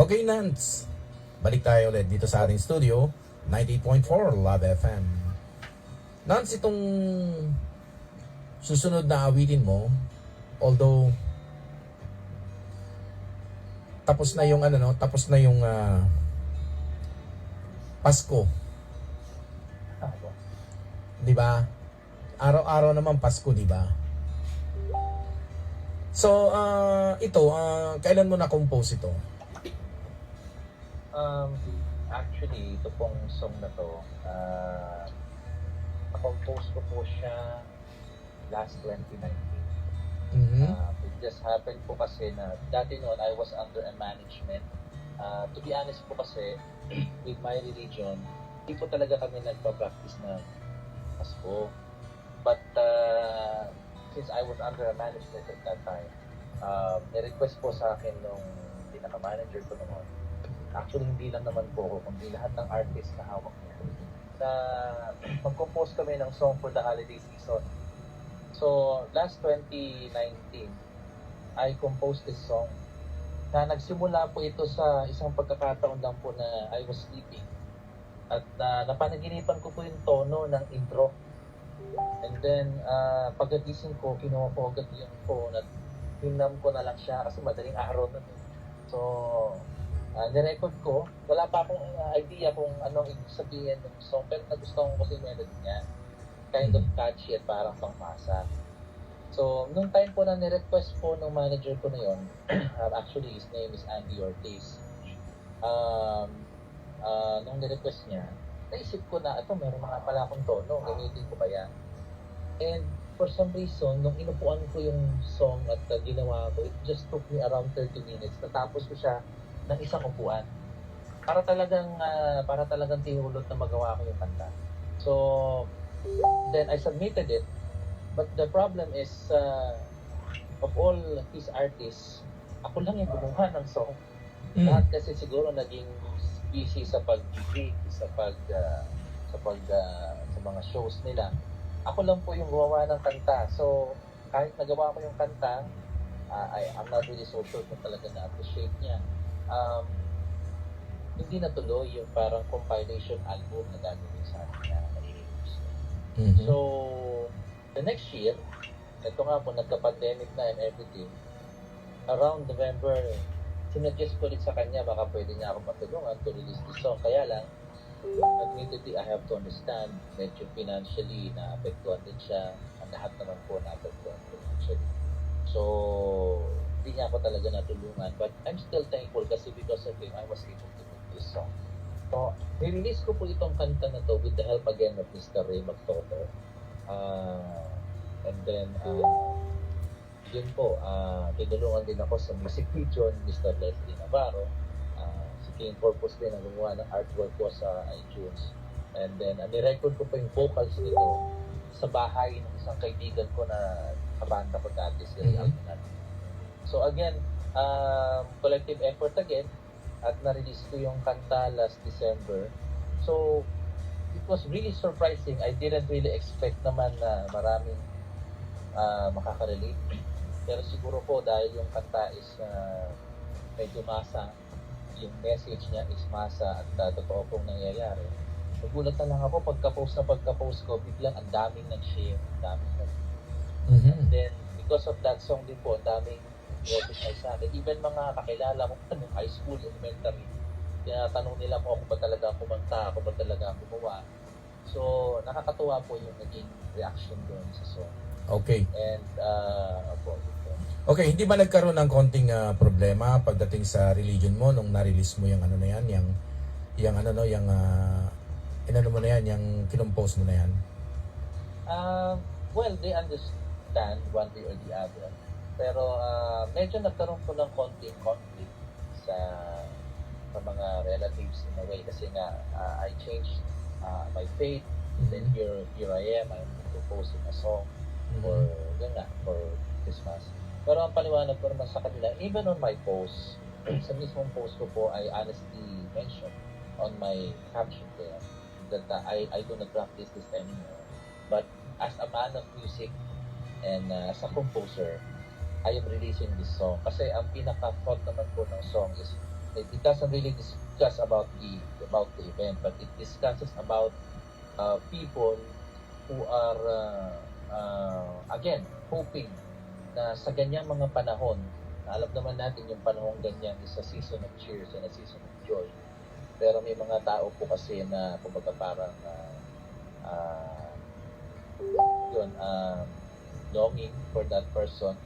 Okay, Nance. Balik tayo ulit dito sa ating studio, 98.4 Love FM. Nance, itong susunod na awitin mo, although tapos na yung Pasko. 'Di ba? Araw-araw naman Pasko, 'di ba? So, kailan mo na-compose ito? Actually, ito pong song na to, na-compose ko po siya last 2019. It just happened po kasi na dati noon I was under a management. To be honest po kasi, with my religion, hindi po talaga kami nagpa-practice ng Pasko. But since I was under a management at that time, ni-request po sa akin nung pinaka-manager ko noon. Actually, hindi lang naman po ako, kundi lahat ng artist na hawak niya, na mag-compose kami ng song for the holiday season. So, last 2019, I composed this song. Na nagsimula po ito sa isang pagkakataon lang po na I was sleeping. At napanaginipan ko po yung tono ng intro. And then, pagkagising ko, kinuha ko agad yung phone at hinam ko na lang siya kasi madaling araw na. So, nirecord ko. Wala pa akong idea kung anong ibig sabihin ng song, pero nagustuhan ko kasi yung melody niya. Kind of catchy at parang pangmasa. So, nung time po na ni-request po ng manager ko na yun, actually his name is Andy Ortiz. Nung ni-request niya, naisip ko na, ito meron mga pala akong tono, gamitin ko ba yan? And for some reason, nung inupuan ko yung song at ginawa ko, it just took me around 30 minutes. Natapos ko siya ng isang upuan. Para talagang tinulot na magawa ko yung kanta. So, then I submitted it. But the problem is, of all these artists, ako lang yung gumawa ng song. Lahat kasi siguro naging busy sa pag-gig, sa mga shows nila. Ako lang po yung gumawa ng kanta. So, kahit nagawa ko yung kanta, I'm not really so sure kung talaga na-appreciate niya. Hindi natuloy yung parang compilation album na gagawin sa akin na nare-release. So, the next year, ito nga po, nagka-pandemic na and everything, around November, sinuggest ko ulit sa kanya, baka pwede niya ako matulungan to release this song. Kaya lang, admittedly, I have to understand, medyo financially, na-apektuhan din siya. Ang lahat naman po na-apektuhan financially. So, hindi niya ako talaga natulungan. But I'm still thankful kasi because of him, I was able to make this song. So, nirelease ko po itong kanta na to with the help again of Mr. Ray Magtoto. And then, yun po, tinulungan din ako sa music video ni Mr. Leslie Navarro. Si King Purpose din ang gumawa ng artwork ko sa iTunes. And then, nirecord ko pa yung vocals nito sa bahay ng isang kaibigan ko na kabanda ko dati, si Ray Almanan. So again, collective effort again, at na-release ko yung kanta last December. So, it was really surprising. I didn't really expect naman na maraming makaka-relate. Pero siguro po dahil yung kanta is medyo masa, yung message niya is masa at totoo pong nangyayari. Nagulat na lang ako pagka-post ko, biglang ang daming nag-share, And then, because of that song din po, ang daming recognize sa akin. Even mga kakilala ko, high school, elementary, tinatanong nila kung ako ba talaga kumanta, ako ba talaga gumawa. So, nakakatuwa po yung naging reaction doon sa song. Okay. And, Okay, hindi ba nagkaroon ng konting problema pagdating sa religion mo nung na-release mo yung ano na yan, yung kinompose mo na yan? Well, they understand one way or the other. Pero medyo nagkaroon po ng konting conflict sa mga relatives in a way kasi nga I changed my faith. Then here I am, I'm composing a song for Christmas. Pero ang paliwanag ko naman sa kanila, even on my post, sa mismong post ko po, I honestly mentioned on my caption there that I do not practice this anymore. But as a man of music and as a composer, I am releasing this song. Kasi ang pinaka-thought naman po ng song is it doesn't really discuss about the event, but it discusses about people who are again hoping na sa ganyang mga panahon, alam naman natin yung panahon ganyan is a season of cheers and a season of joy. Pero may mga tao po kasi na kumbaga parang longing for that person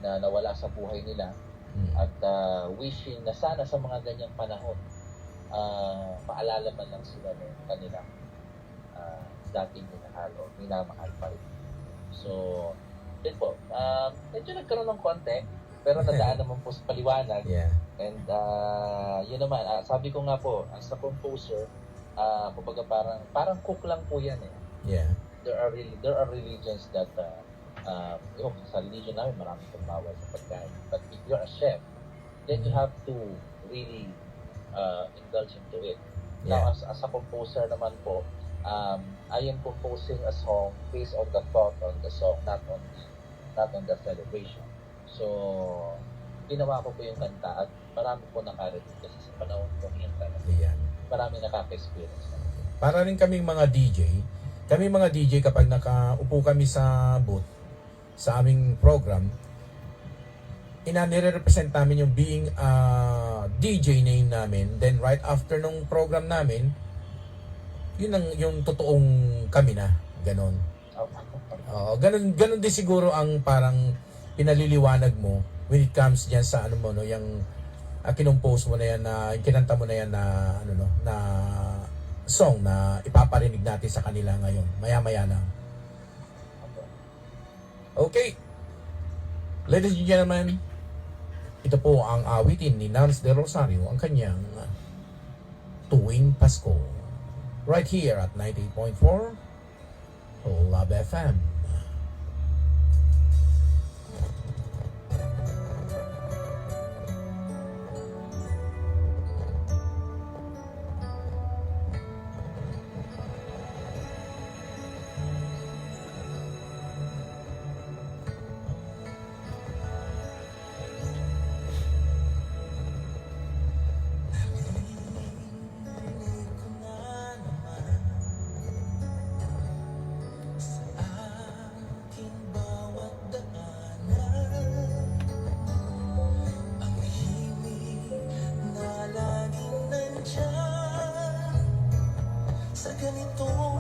na nawala sa buhay nila at wishing na sana sa mga ganyang panahon maalala man lang sila ng kanilang dating minamahal pa rin. So, yun po. Medyo nagkaroon ng konti, pero nadaan naman po sa paliwanag. Yeah. And yun naman, sabi ko nga po, as a composer, kumbaga parang cook lang po yan eh. Yeah. There are religions that sa religion namin marami pong bawal sa pagkain. But if you're a chef, then you have to really indulge into it. Yeah. Now, as a composer naman po, I am composing a song based on the thought on the song, not on the celebration. So, ginawa ko po yung kanta at marami po nakarinig kasi sa panahon ko yan talaga. Ayan. Marami nakaka-experience na. Para rin kaming mga DJ, kapag nakaupo kami sa booth, sa aming program, nire-represent namin yung being DJ name namin. Then right after nung program namin, yun ang yung totoong kami na, ganon. Ganon din siguro ang parang pinaliliwanag mo when it comes diyan sa ano mo no, yung kinompose mo na yan na kinanta mo na yan na na song na ipaparinig natin sa kanila ngayon. Maya-maya lang. Okay. Ladies and gentlemen, ito po ang awitin ni Nance De Rosario, ang kanyang Tuwing Pasko. Right here at 98.4 Love FM. Sa ganitong